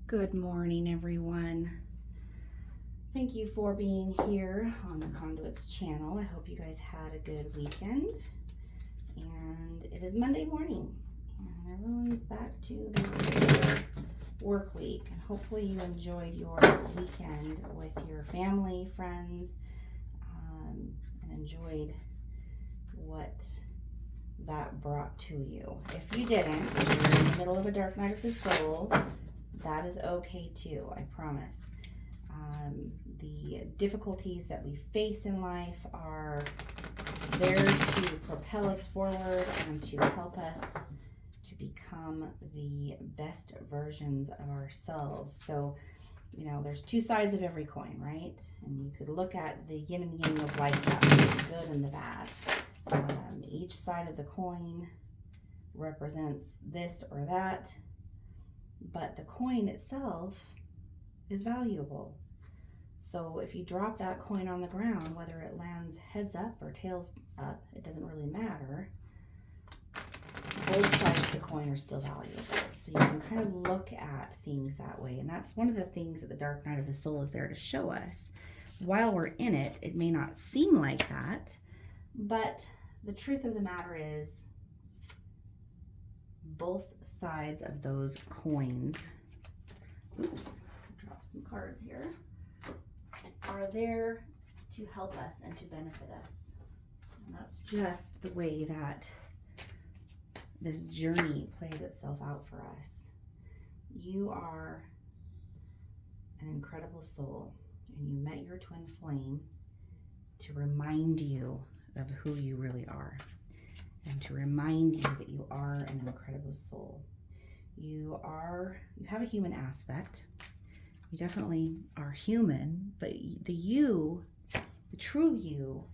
Good morning, everyone. Thank you for being here on the Conduits channel. I hope you guys had a good weekend. And it is Monday morning, and everyone's back to their work week. And hopefully you enjoyed your weekend with your family, friends, and enjoyed what that brought to you. If you didn't, if you're in the middle of a dark night of the soul, that is okay too, I promise. The difficulties that we face in life are there to propel us forward and to help us to become the best versions of ourselves. So, you know, there's two sides of every coin, right? And you could look at the yin and yang of life, the good and the bad. Each side of the coin represents this or that, but the coin itself is valuable. So if you drop that coin on the ground, whether it lands heads up or tails up, it doesn't really matter. Both sides of the coin are still valuable. So you can kind of look at things that way. And that's one of the things that the dark night of the soul is there to show us. While we're in it, it may not seem like that, but the truth of the matter is both sides of those coins, oops, drop some cards here, are there to help us and to benefit us. And that's just the way that this journey plays itself out for us. You are an incredible soul, and you met your twin flame to remind you of who you really are, and to remind you that you are an incredible soul. You have a human aspect. You definitely are human, but the true you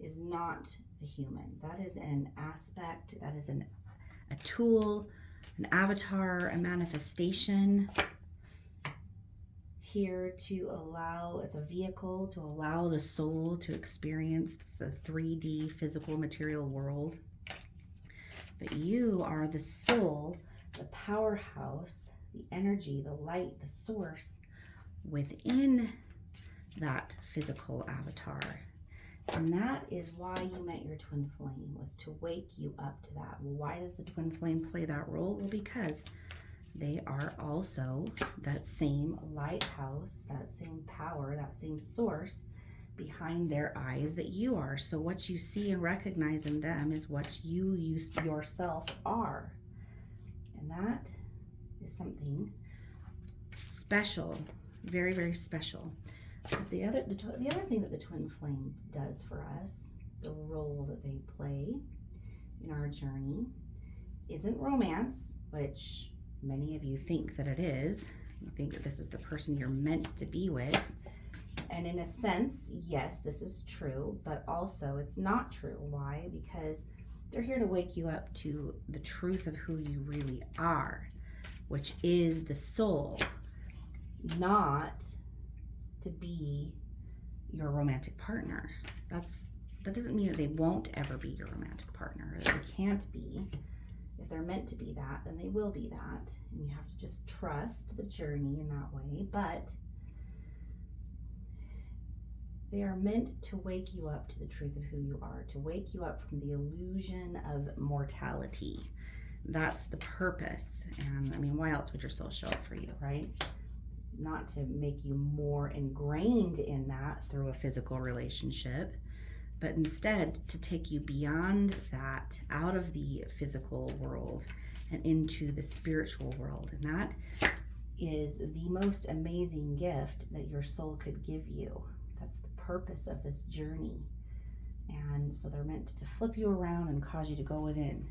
is not the human. That is an aspect, that is a tool, an avatar, a manifestation here to allow, as a vehicle, to allow the soul to experience the 3D physical material world. But you are the soul, the powerhouse, the energy, the light, the source within that physical avatar. And that is why you met your twin flame, was to wake you up to that. Well, why does the twin flame play that role? Well, because they are also that same lighthouse, that same power, that same source behind their eyes that you are. So what you see and recognize in them is what you yourself are. And that is something special, very, very special. But the other thing that the twin flame does for us, the role that they play in our journey, isn't romance, which many of you think that it is. You think that this is the person you're meant to be with. And in a sense, yes, this is true, but also it's not true. Why? Because they're here to wake you up to the truth of who you really are, which is the soul, not to be your romantic partner. That doesn't mean that they won't ever be your romantic partner. They can't be. If they're meant to be that, then they will be that. And you have to just trust the journey in that way. But they are meant to wake you up to the truth of who you are, to wake you up from the illusion of mortality. That's the purpose. And I mean, why else would your soul show up for you, right? Not to make you more ingrained in that through a physical relationship, but instead to take you beyond that, out of the physical world and into the spiritual world. And that is the most amazing gift that your soul could give you. That's the purpose of this journey. And so they're meant to flip you around and cause you to go within.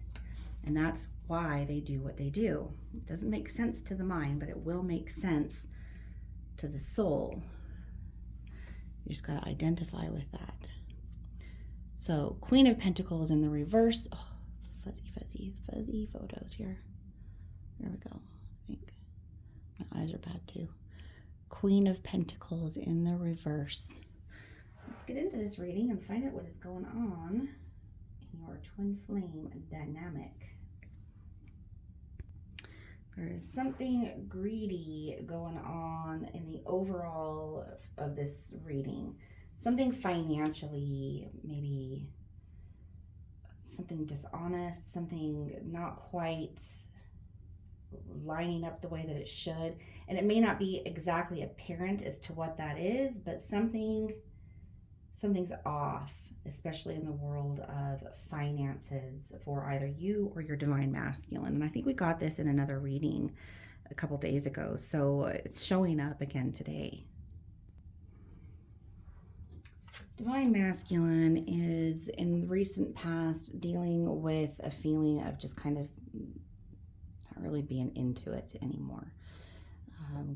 And that's why they do what they do. It doesn't make sense to the mind, but it will make sense to the soul. You just got to identify with that. So Queen of Pentacles in the reverse. Oh, fuzzy photos here. There we go. I think my eyes are bad too. Queen of Pentacles in the reverse. Let's get into this reading and find out what is going on in your twin flame dynamic. There is something greedy going on in the overall of this reading. Something financially, maybe something dishonest, something not quite lining up the way that it should. And it may not be exactly apparent as to what that is, but something's off, especially in the world of finances for either you or your divine masculine. And I think we got this in another reading a couple days ago, so it's showing up again today. Divine masculine is in the recent past dealing with a feeling of just kind of not really being into it anymore.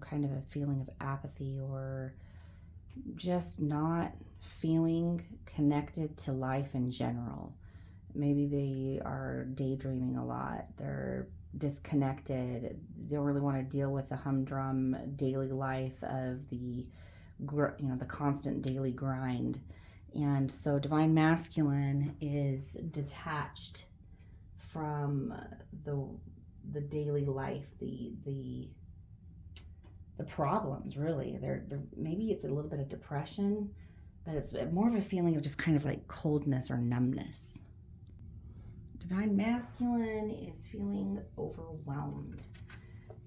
Kind of a feeling of apathy, or just not feeling connected to life in general. Maybe they are daydreaming a lot. They're disconnected. They don't really want to deal with the humdrum daily life of the constant daily grind. And so divine masculine is detached from the daily life, the problems, really. They're maybe it's a little bit of depression, but it's more of a feeling of just kind of like coldness or numbness. Divine masculine is feeling overwhelmed.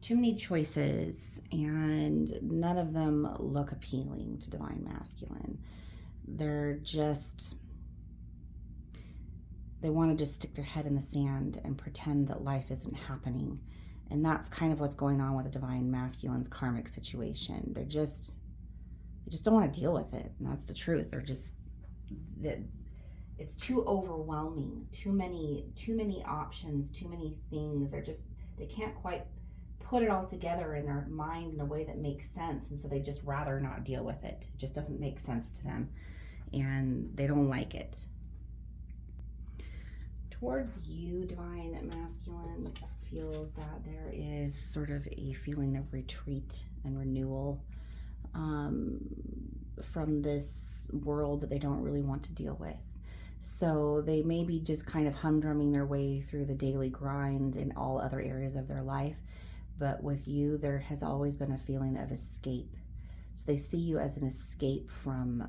Too many choices, and none of them look appealing to divine masculine. They want to just stick their head in the sand and pretend that life isn't happening. And that's kind of what's going on with the divine masculine's karmic situation. They just don't want to deal with it. And that's the truth. It's too overwhelming, too many options, too many things. They can't quite put it all together in their mind in a way that makes sense. And so they just rather not deal with it. It just doesn't make sense to them. And they don't like it. Towards you, divine masculine feels that there is sort of a feeling of retreat and renewal from this world that they don't really want to deal with. So they may be just kind of humdrumming their way through the daily grind in all other areas of their life. But with you, there has always been a feeling of escape. So they see you as an escape from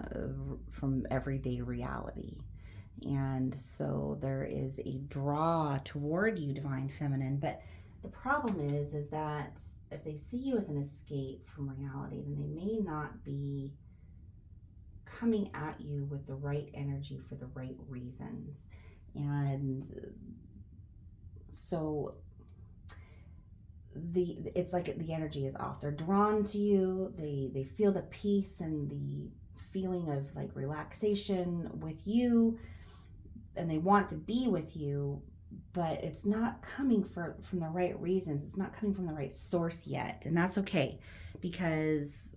everyday reality. And so there is a draw toward you, divine feminine. But the problem is that if they see you as an escape from reality, then they may not be coming at you with the right energy for the right reasons. And so it's like the energy is off. They're drawn to you. They feel the peace and the feeling of like relaxation with you, and they want to be with you, but it's not coming from the right reasons. It's not coming from the right source yet. And that's okay, because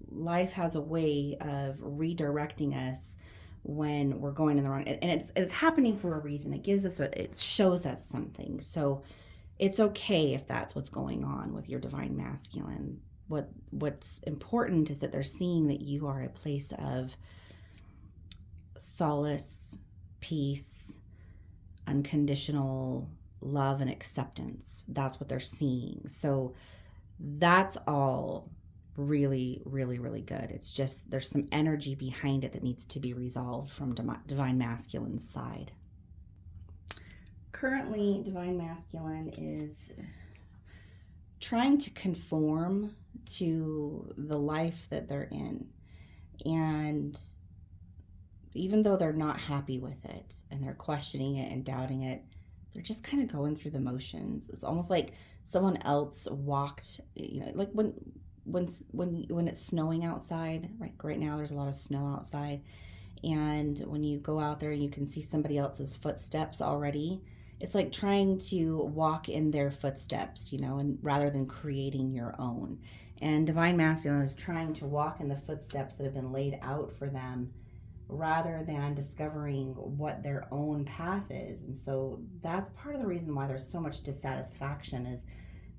life has a way of redirecting us when we're going in the wrong, and it's happening for a reason. It shows us something. So it's okay if that's what's going on with your divine masculine. What's important is that they're seeing that you are a place of solace, peace, unconditional love, and acceptance. That's what they're seeing. So that's all really, really, really good. It's just there's some energy behind it that needs to be resolved from divine masculine's side. Currently, divine masculine is trying to conform to the life that they're in. And even though they're not happy with it and they're questioning it and doubting it, they're just kind of going through the motions. It's almost like someone else walked, like when it's snowing outside, right now there's a lot of snow outside. And when you go out there and you can see somebody else's footsteps already, it's like trying to walk in their footsteps, and rather than creating your own. And divine masculine is trying to walk in the footsteps that have been laid out for them, rather than discovering what their own path is. And so that's part of the reason why there's so much dissatisfaction. Is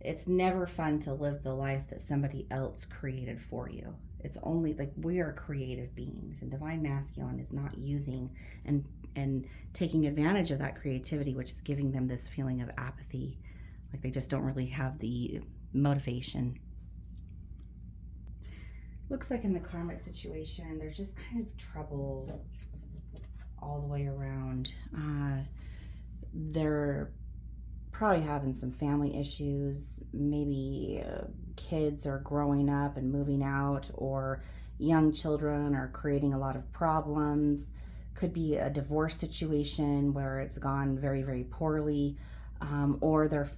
it's never fun to live the life that somebody else created for you. It's only like we are creative beings, and divine masculine is not using and taking advantage of that creativity, which is giving them this feeling of apathy, Like they just don't really have the motivation. Looks like in the karmic situation, there's just kind of trouble all the way around. They're probably having some family issues. Maybe kids are growing up and moving out, or young children are creating a lot of problems. Could be a divorce situation where it's gone very, very poorly, or they're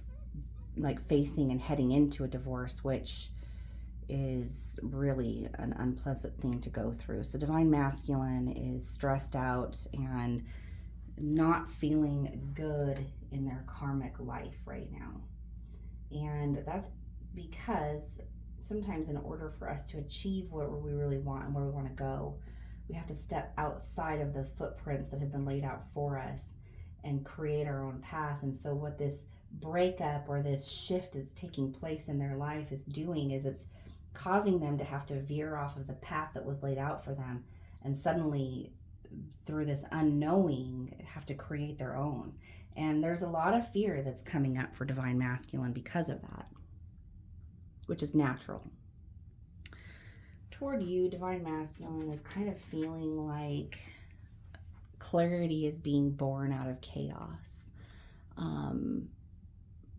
like facing and heading into a divorce, which is really an unpleasant thing to go through. So divine masculine is stressed out and not feeling good in their karmic life right now. And that's because sometimes in order for us to achieve what we really want and where we want to go, we have to step outside of the footprints that have been laid out for us and create our own path. And so what this breakup or this shift that's taking place in their life is doing is it's causing them to have to veer off of the path that was laid out for them, and suddenly through this unknowing have to create their own. And there's a lot of fear that's coming up for divine masculine because of that, which is natural. Toward you, divine masculine is kind of feeling like clarity is being born out of chaos.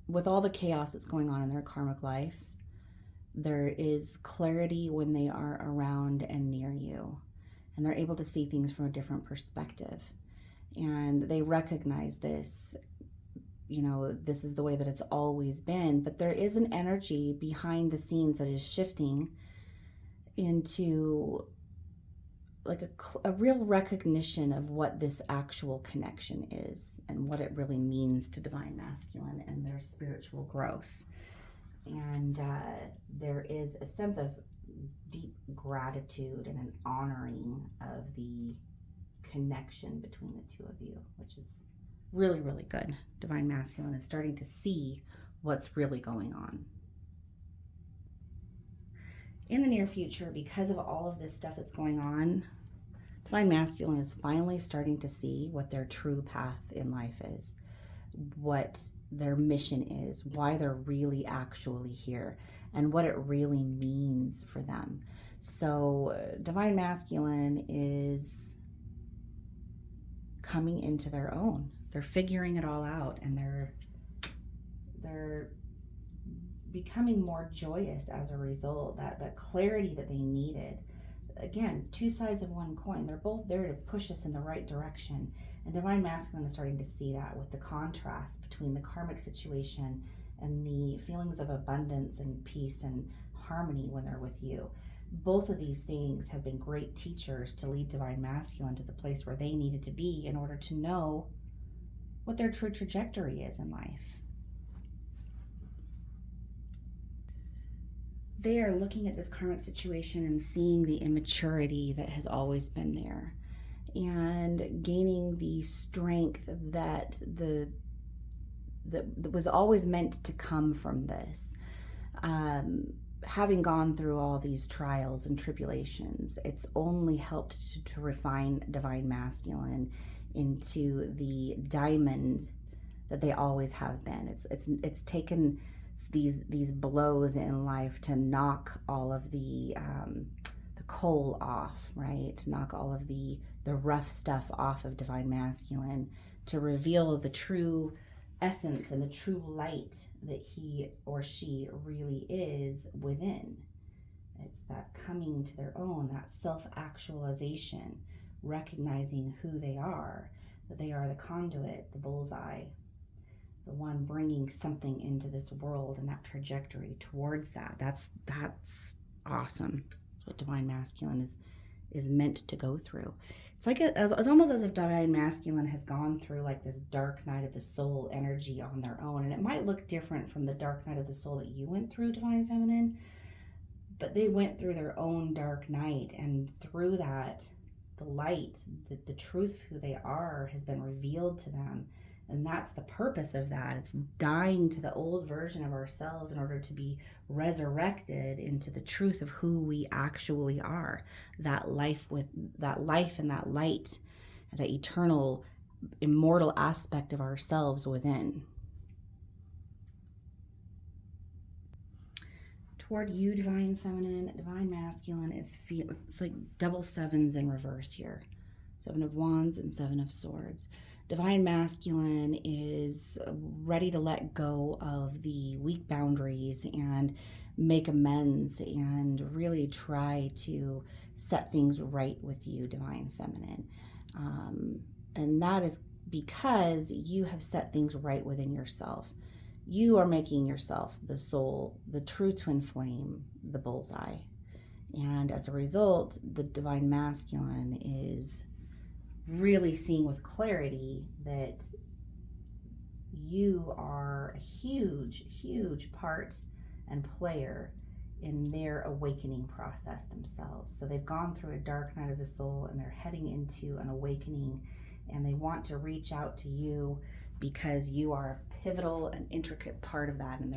With all the chaos that's going on in their karmic life, there is clarity when they are around and near you, and they're able to see things from a different perspective. And they recognize this, this is the way that it's always been, but there is an energy behind the scenes that is shifting into like a real recognition of what this actual connection is and what it really means to divine masculine and their spiritual growth. And there is a sense of deep gratitude and an honoring of the connection between the two of you, which is really, really good. Divine masculine is starting to see what's really going on. In the near future, because of all of this stuff that's going on, divine masculine is finally starting to see what their true path in life is, what their mission is, why they're really actually here, and what it really means for them. So divine masculine is coming into their own. They're figuring it all out, and they're becoming more joyous as a result. That clarity that they needed. Again, two sides of one coin. They're both there to push us in the right direction. And divine masculine is starting to see that with the contrast between the karmic situation and the feelings of abundance and peace and harmony when they're with you. Both of these things have been great teachers to lead divine masculine to the place where they needed to be in order to know what their true trajectory is in life. They are looking at this karmic situation and seeing the immaturity that has always been there, and gaining the strength that was always meant to come from this. Having gone through all these trials and tribulations, it's only helped to refine divine masculine into the diamond that they always have been. It's taken these blows in life to knock all of the coal off, right? To knock all of the rough stuff off of divine masculine, to reveal the true essence and the true light that he or she really is within. It's that coming to their own, that self-actualization, recognizing who they are, that they are the conduit, the bullseye, the one bringing something into this world, and that trajectory towards that. That's awesome. That's what divine masculine is meant to go through. It's like it's almost as if divine masculine has gone through like this dark night of the soul energy on their own, and it might look different from the dark night of the soul that you went through, divine feminine, but they went through their own dark night, and through that, the light, the truth of who they are has been revealed to them. And that's the purpose of that. It's dying to the old version of ourselves in order to be resurrected into the truth of who we actually are. That life and that light, that eternal, immortal aspect of ourselves within. toward you, divine feminine. Divine masculine is it's like double sevens in reverse here. 7 of Wands and 7 of Swords. Divine masculine is ready to let go of the weak boundaries and make amends and really try to set things right with you, divine feminine. And that is because you have set things right within yourself. You are making yourself the soul, the true twin flame, the bullseye. And as a result, the divine masculine is really seeing with clarity that you are a huge, huge part and player in their awakening process themselves. So they've gone through a dark night of the soul and they're heading into an awakening, and they want to reach out to you because you are a pivotal and intricate part of that, and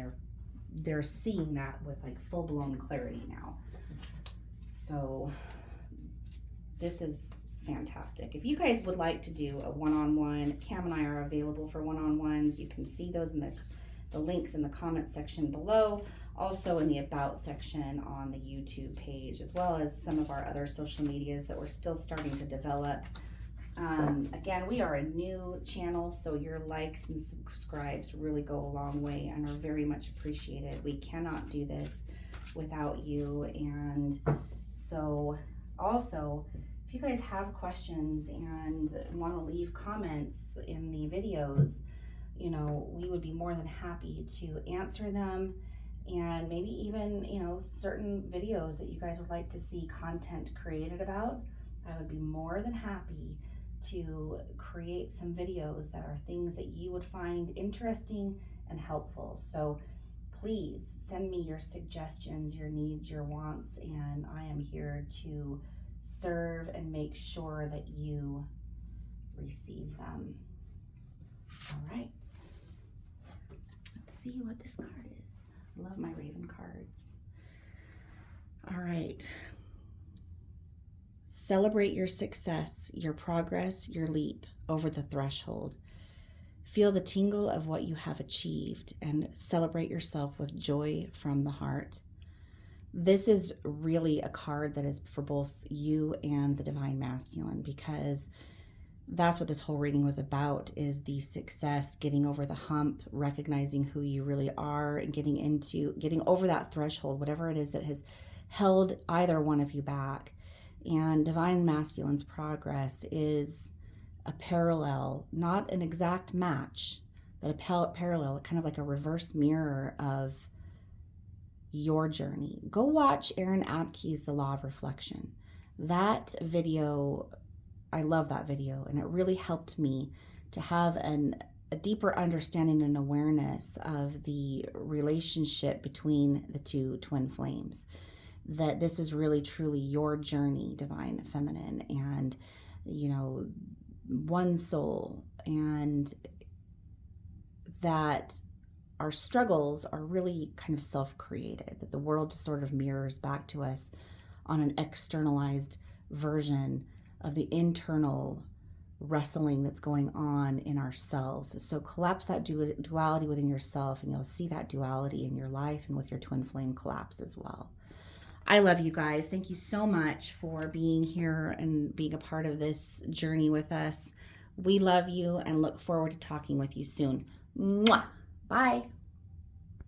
they're seeing that with like full-blown clarity now. So this is fantastic. If you guys would like to do a one-on-one, Cam and I are available for one-on-ones. You can see those in the links in the comment section below, also in the about section on the YouTube page, as well as some of our other social medias that we're still starting to develop. Again, we are a new channel, so your likes and subscribes really go a long way and are very much appreciated. We cannot do this without you. And so also, if you guys have questions and want to leave comments in the videos, you know, we would be more than happy to answer them, and maybe even, you know, certain videos that you guys would like to see content created about. I would be more than happy to create some videos that are things that you would find interesting and helpful. So please send me your suggestions, your needs, your wants, and I am here to serve and make sure that you receive them. All right, let's see what this card is. I love my Raven cards. All right. Celebrate your success, your progress, your leap over the threshold. Feel the tingle of what you have achieved and celebrate yourself with joy from the heart. This is really a card that is for both you and the divine masculine, because that's what this whole reading was about, is the success, getting over the hump, recognizing who you really are, and getting over that threshold, whatever it is that has held either one of you back. And divine masculine's progress is a parallel, not an exact match, but a parallel, kind of like a reverse mirror of your journey. Go watch Aaron Abke's The Law of Reflection. That video, I love that video, and it really helped me to have a deeper understanding and awareness of the relationship between the two twin flames. That this is really truly your journey, divine feminine, and, you know, one soul, and that our struggles are really kind of self-created, that the world just sort of mirrors back to us on an externalized version of the internal wrestling that's going on in ourselves. So collapse that duality within yourself, and you'll see that duality in your life and with your twin flame collapse as well. I love you guys. Thank you so much for being here and being a part of this journey with us. We love you and look forward to talking with you soon. Mwah! Bye.